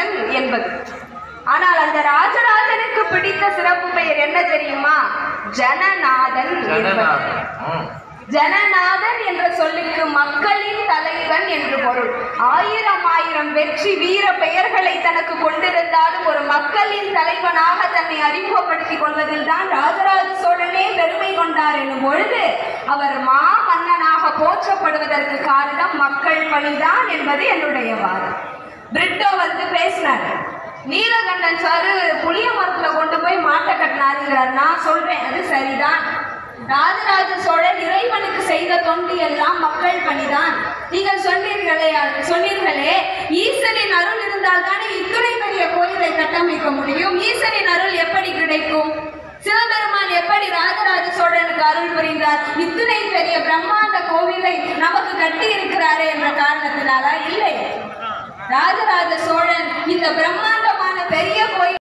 ராஜராஜன் என்பது. ஆனால் அந்த ராஜராஜனுக்கு பிடித்த சிறப்பு பெயர் என்ன தெரியுமா? ஜனநாதன். ஜனநாதன் என்ற சொல்லுக்கு மக்களின் தலைவன் என்று பொருள். ஆயிரம் ஆயிரம் வெற்றி வீர பெயர்களை தனக்கு கொண்டிருந்தாலும் ஒரு மக்களின் தலைவனாக தன்னை அறிமுகப்படுத்திக் கொள்வதில் தான் ராஜராஜ சோழனே பெருமை கொண்டார் எனும் பொழுது அவர் மா மன்னனாக போற்றப்படுவதற்கு காரணம் மக்கள் பணிதான் என்பது என்னுடைய வாதம். பிரிட்டோ பேசினார், நீலகண்டன் சாரு புளிய மரத்துல கொண்டு போய் மாட்டை கட்டினாருங்கிறார். நான் சொல்றேன், அது சரிதான். ராஜராஜ சோழன் இறைவனுக்கு செய்த தொண்டு எல்லாம் மக்கள் பணிதான். நீங்கள் சொன்னீர்களே ஈசனின் அருள் இருந்தால் தானே இத்துணை பெரிய கோயிலை கட்டமைக்க முடியும். ஈசனின் அருள் எப்படி கிடைக்கும்? சிவபெருமான் எப்படி ராஜராஜ சோழனுக்கு அருள் புரிந்தார்? இத்துணை பெரிய பிரம்மாண்ட கோவிலை நமக்கு கட்டி இருக்கிறாரே என்ற காரணத்தினாலா? இல்லை, ராஜராஜ சோழன் இந்த பிரம்மாண்டமான பெரிய கோயில்